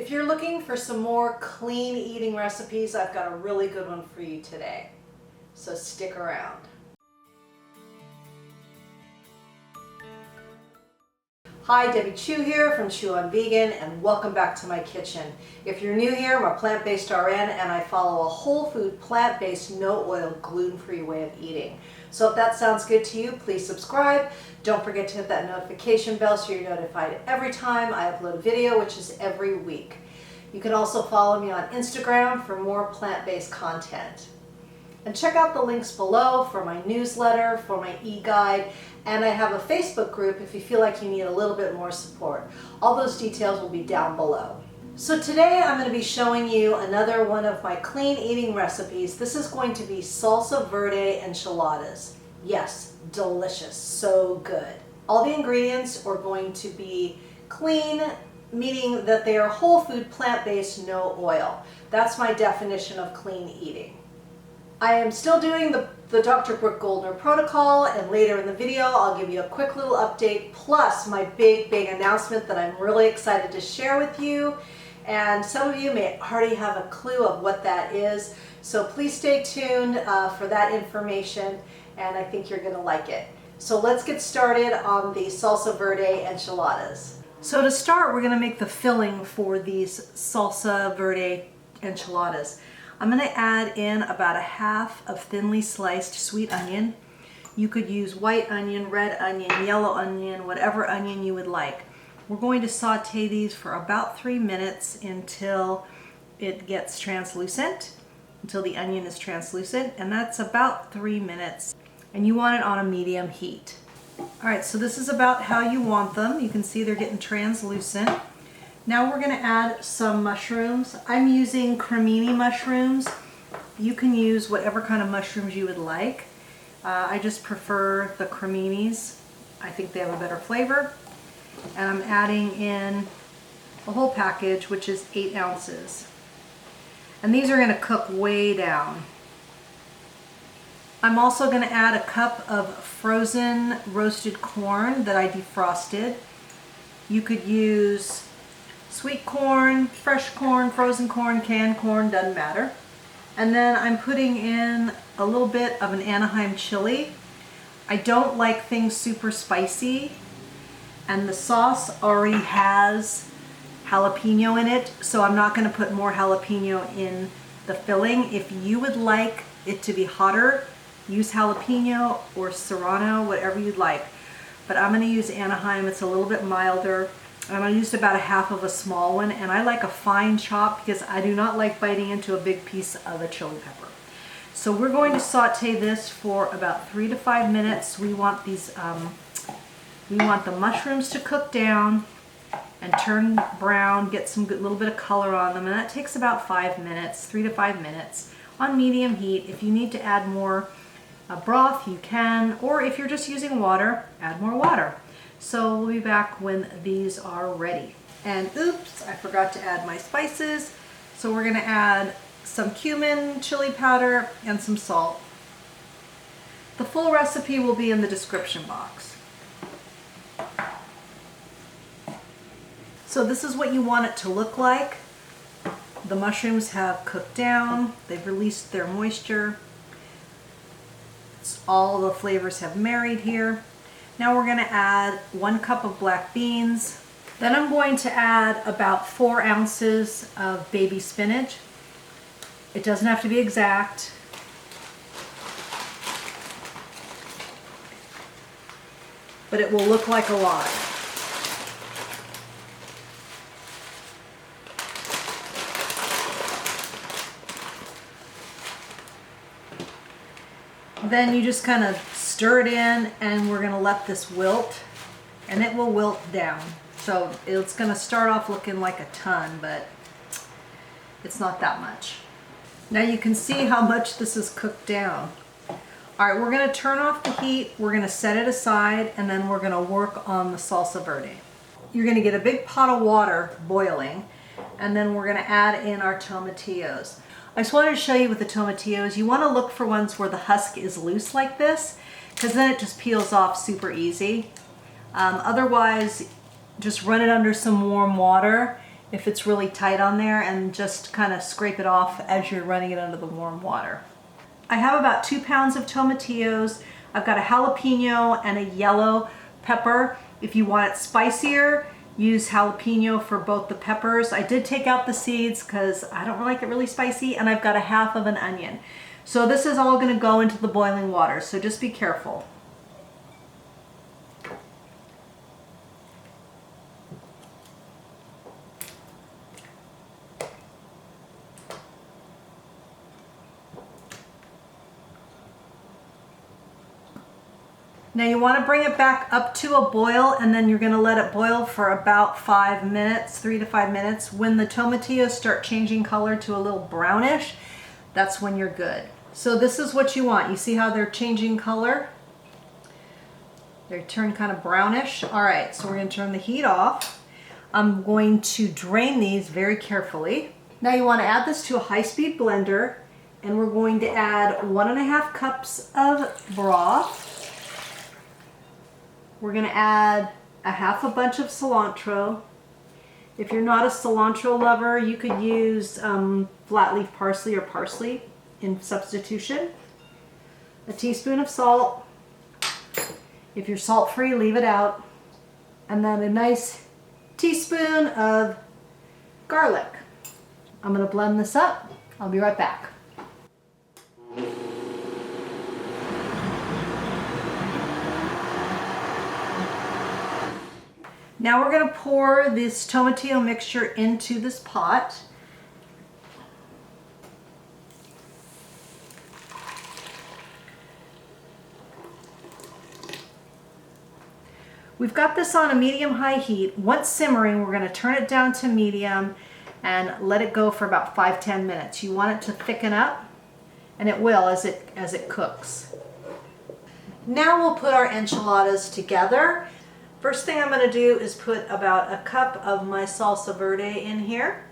If you're looking for some more clean eating recipes, I've got a really good one for you today. So stick around. Hi, Debbie Chu here from Chu on Vegan, and welcome back to my kitchen. If you're new here, I'm a plant-based RN and I follow a whole food, plant-based, no oil, gluten-free way of eating. So if that sounds good to you, please subscribe. Don't forget to hit that notification bell so you're notified every time I upload a video, which is every week. You can also follow me on Instagram for more plant-based content. And check out the links below for my newsletter, for my e-guide, and I have a Facebook group if you feel like you need a little bit more support. All those details will be down below. So today I'm going to be showing you another one of my clean eating recipes. This is going to be Salsa Verde Enchiladas. Yes, delicious, so good. All the ingredients are going to be clean, meaning that they are whole food, plant-based, no oil. That's my definition of clean eating. I am still doing the Dr. Brooke Goldner protocol, and later in the video I'll give you a quick little update plus my big announcement that I'm really excited to share with you. And some of you may already have a clue of what that is, so please stay tuned for that information, and I think you're going to like it. So let's get started on the Salsa Verde Enchiladas. So to start, we're going to make the filling for these Salsa Verde Enchiladas. I'm going to add in about a half of thinly sliced sweet onion. You could use white onion, red onion, yellow onion, whatever onion you would like. We're going to saute these for about 3 minutes until it gets translucent, until the onion is translucent, and that's about 3 minutes. And you want it on a medium heat. Alright, so this is about how you want them. You can see they're getting translucent. Now we're going to add some mushrooms. I'm using crimini mushrooms. You can use whatever kind of mushrooms you would like. I just prefer the criminis. I think they have a better flavor. And I'm adding in a whole package, which is 8 ounces. And these are going to cook way down. I'm also going to add a cup of frozen roasted corn that I defrosted. You could use sweet corn, fresh corn, frozen corn, canned corn, doesn't matter. And then I'm putting in a little bit of an Anaheim chili. I don't like things super spicy, and the sauce already has jalapeno in it, so I'm not going to put more jalapeno in the filling. If you would like it to be hotter, use jalapeno or serrano, whatever you'd like. But I'm going to use Anaheim. It's a little bit milder. I used about a half of a small one, and I like a fine chop because I do not like biting into a big piece of a chili pepper. So we're going to saute this for about 3 to 5 minutes. We want these, we want the mushrooms to cook down and turn brown, get some good little bit of color on them, and that takes about 5 minutes, 3 to 5 minutes on medium heat. If you need to add more broth, you can, or if you're just using water, add more water. So we'll be back when these are ready. And oops, I forgot to add my spices. So we're going to add some cumin, chili powder, and some salt. The full recipe will be in the description box. So this is what you want it to look like. The mushrooms have cooked down. They've released their moisture. All the flavors have married here. Now we're going to add 1 cup of black beans. Then I'm going to add about 4 ounces of baby spinach. It doesn't have to be exact. But it will look like a lot. Then you just kind of stir it in, and we're going to let this wilt, and it will wilt down. So it's going to start off looking like a ton, but it's not that much. Now you can see how much this is cooked down. All right, we're going to turn off the heat, we're going to set it aside, and then we're going to work on the salsa verde. You're going to get a big pot of water boiling, and then we're going to add in our tomatillos. I just wanted to show you with the tomatillos, you want to look for ones where the husk is loose like this, because then it just peels off super easy. Otherwise, just run it under some warm water if it's really tight on there, and just kind of scrape it off as you're running it under the warm water. I have about 2 pounds of tomatillos. I've got a jalapeno and a yellow pepper. If you want it spicier, use jalapeno for both the peppers. I did take out the seeds because I don't like it really spicy, and I've got a half of an onion. So this is all going to go into the boiling water, so just be careful. Now you want to bring it back up to a boil, and then you're going to let it boil for about 5 minutes, 3 to 5 minutes. When the tomatillos start changing color to a little brownish, that's when you're good. So this is what you want. You see how they're changing color? They turn kind of brownish. All right, so we're going to turn the heat off. I'm going to drain these very carefully. Now you want to add this to a high-speed blender, and we're going to add 1.5 cups of broth. We're going to add a half a bunch of cilantro. If you're not a cilantro lover, you could use flat leaf parsley or parsley in substitution. A teaspoon of salt. If you're salt free, leave it out. And then a nice teaspoon of garlic. I'm going to blend this up. I'll be right back. Now we're going to pour this tomatillo mixture into this pot. We've got this on a medium-high heat. Once simmering, we're going to turn it down to medium and let it go for about 5-10 minutes. You want it to thicken up, and it will as it cooks. Now we'll put our enchiladas together. First thing I'm going to do is put about a cup of my salsa verde in here,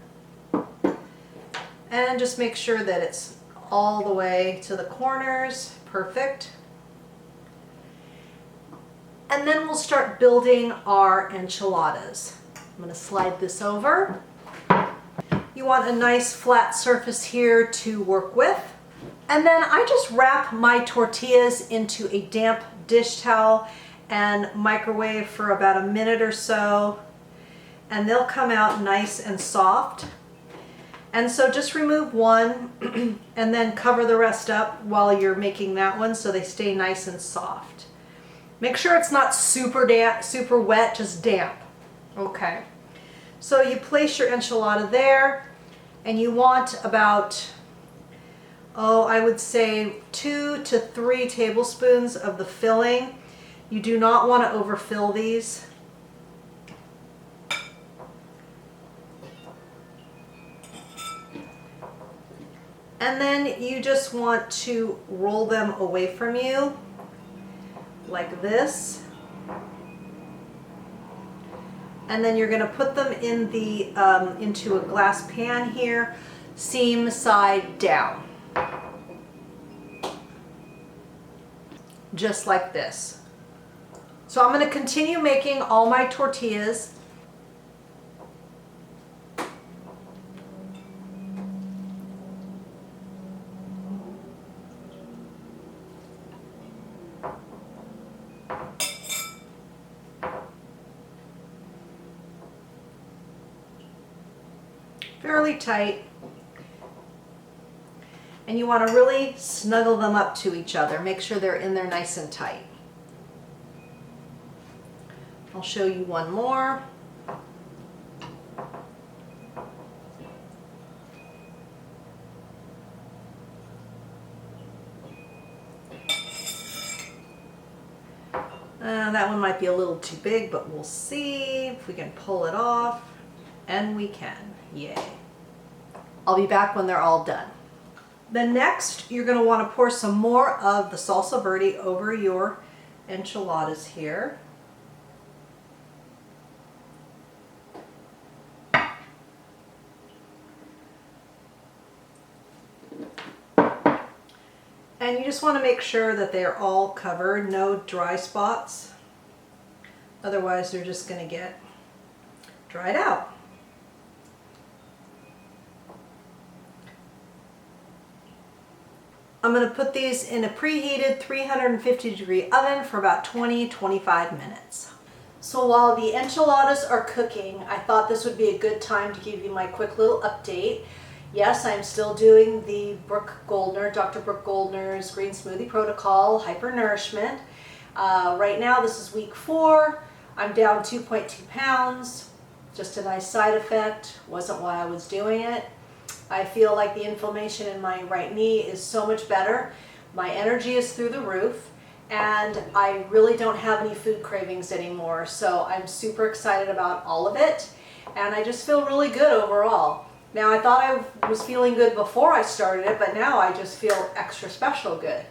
and just make sure that it's all the way to the corners. Perfect. And then we'll start building our enchiladas. I'm going to slide this over. You want a nice flat surface here to work with. And then I just wrap my tortillas into a damp dish towel and microwave for about a minute or so, and they'll come out nice and soft. And so just remove one and then cover the rest up while you're making that one so they stay nice and soft. Make sure it's not super damp, super wet, just damp. Okay. So you place your enchilada there, and you want about, I would say 2 to 3 tablespoons of the filling. You do not want to overfill these. And then you just want to roll them away from you like this. And then you're going to put them in the into a glass pan here, seam side down. Just like this. So I'm going to continue making all my tortillas. Fairly tight. And you want to really snuggle them up to each other. Make sure they're in there nice and tight. I'll show you one more. That one might be a little too big, but we'll see if we can pull it off. And we can. Yay. I'll be back when they're all done. Then next, you're going to want to pour some more of the salsa verde over your enchiladas here. And you just want to make sure that they're all covered, no dry spots. Otherwise, they're just going to get dried out. I'm going to put these in a preheated 350-degree oven for about 20-25 minutes. So while the enchiladas are cooking, I thought this would be a good time to give you my quick little update. Yes, I'm still doing the Dr. Brooke Goldner's Green Smoothie Protocol, Hypernourishment. Right now, this is week 4. I'm down 2.2 pounds. Just a nice side effect. Wasn't why I was doing it. I feel like the inflammation in my right knee is so much better. My energy is through the roof, and I really don't have any food cravings anymore. So I'm super excited about all of it, and I just feel really good overall. Now, I thought I was feeling good before I started it, but now I just feel extra special good.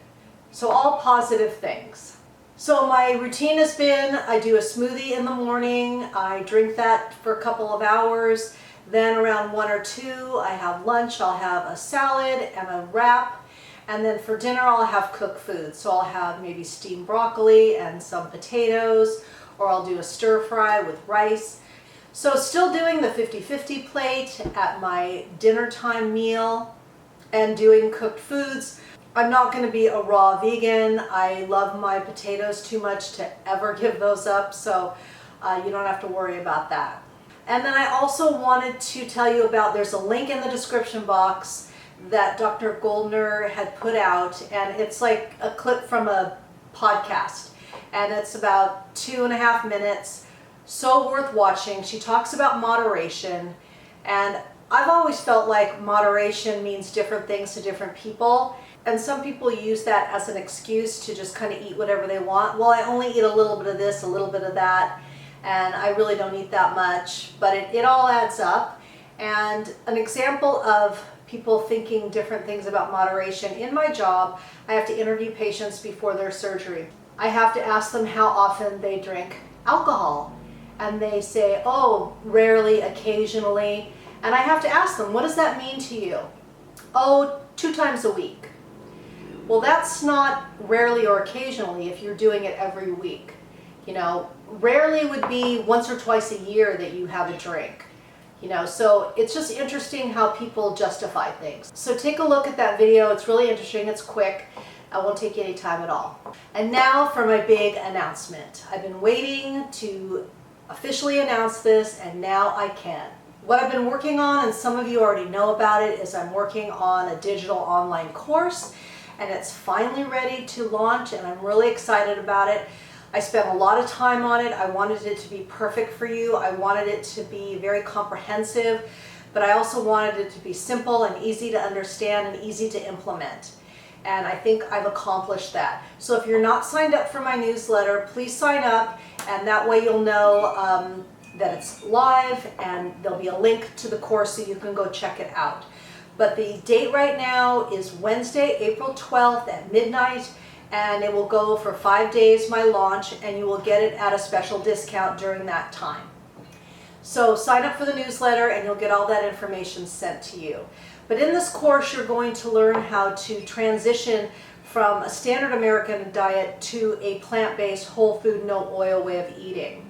So all positive things. So my routine has been, I do a smoothie in the morning, I drink that for a couple of hours, then around 1 or 2 I have lunch, I'll have a salad and a wrap, and then for dinner I'll have cooked food. So I'll have maybe steamed broccoli and some potatoes, or I'll do a stir fry with rice. So still doing the 50-50 plate at my dinner time meal and doing cooked foods. I'm not going to be a raw vegan. I love my potatoes too much to ever give those up, so you don't have to worry about that. And then I also wanted to tell you about, there's a link in the description box that Dr. Goldner had put out, and it's like a clip from a podcast, and it's about 2.5 minutes. So worth watching. She talks about moderation, and I've always felt like moderation means different things to different people. And some people use that as an excuse to just kind of eat whatever they want. Well, I only eat a little bit of this, a little bit of that, and I really don't eat that much, but it all adds up. And an example of people thinking different things about moderation, in my job, I have to interview patients before their surgery. I have to ask them how often they drink alcohol. And they say, oh, rarely, occasionally. And I have to ask them, what does that mean to you? Oh, 2 times a week. Well, that's not rarely or occasionally if you're doing it every week. You know, rarely would be once or twice a year that you have a drink. You know, so it's just interesting how people justify things. So take a look at that video. It's really interesting. It's quick. I won't take any time at all. And now for my big announcement. I've been waiting to officially announce this, and now I can. What I've been working on, and some of you already know about it, is I'm working on a digital online course, and it's finally ready to launch, and I'm really excited about it. I spent a lot of time on it. I wanted it to be perfect for you. I wanted it to be very comprehensive, but I also wanted it to be simple and easy to understand and easy to implement. And I think I've accomplished that. So if you're not signed up for my newsletter, please sign up, and that way you'll know that it's live, and there'll be a link to the course so you can go check it out. But the date right now is Wednesday, April 12th at midnight, and it will go for 5 days, my launch, and you will get it at a special discount during that time. So sign up for the newsletter and you'll get all that information sent to you. But in this course, you're going to learn how to transition from a standard American diet to a plant-based, whole food, no oil way of eating.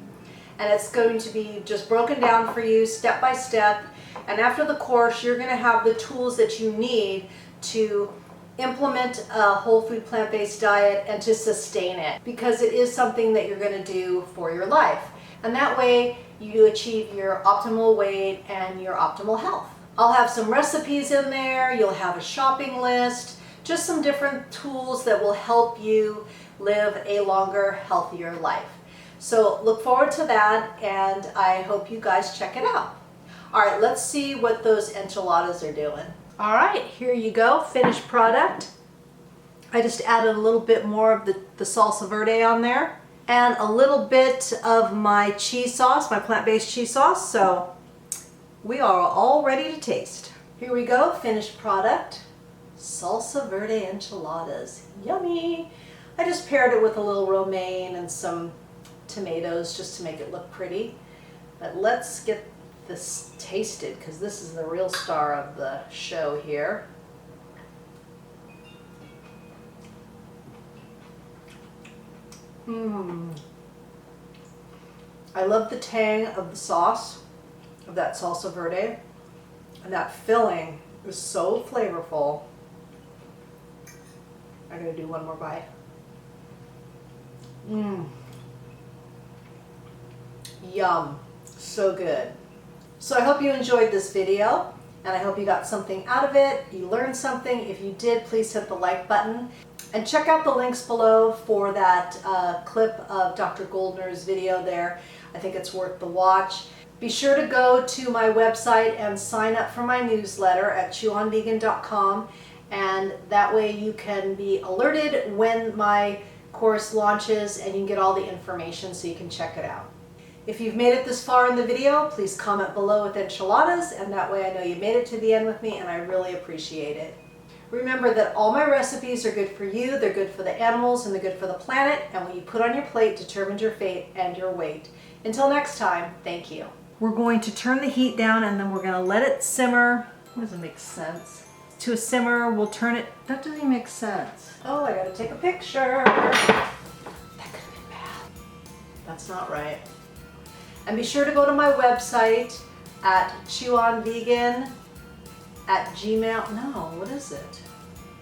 And it's going to be just broken down for you step by step. And after the course, you're going to have the tools that you need to implement a whole food plant-based diet and to sustain it, because it is something that you're going to do for your life. And that way you achieve your optimal weight and your optimal health. I'll have some recipes in there, you'll have a shopping list, just some different tools that will help you live a longer, healthier life. So look forward to that, and I hope you guys check it out. All right, let's see what those enchiladas are doing. All right, here you go, finished product. I just added a little bit more of the salsa verde on there, and a little bit of my cheese sauce, my plant-based cheese sauce, so we are all ready to taste. Here we go, finished product. Salsa verde enchiladas, yummy. I just paired it with a little romaine and some tomatoes just to make it look pretty. But let's get this tasted, because this is the real star of the show here. I love the tang of the sauce, of that salsa verde, and that filling is so flavorful. I'm gonna do one more bite. Mmm. Yum. So good. So I hope you enjoyed this video, and I hope you got something out of it. You learned something. If you did, please hit the like button. And check out the links below for that clip of Dr. Goldner's video there. I think it's worth the watch. Be sure to go to my website and sign up for my newsletter at chewonvegan.com, and that way you can be alerted when my course launches and you can get all the information so you can check it out. If you've made it this far in the video, please comment below with enchiladas, and that way I know you made it to the end with me, and I really appreciate it. Remember that all my recipes are good for you, they're good for the animals, and they're good for the planet, and what you put on your plate determines your fate and your weight. Until next time, thank you. We're going to turn the heat down, and then we're going to let it simmer. That doesn't make sense. To a simmer, we'll turn it. That doesn't make sense. Oh, I gotta take a picture. That could have been bad. That's not right. And be sure to go to my website at chewonvegan@gmail. No, what is it?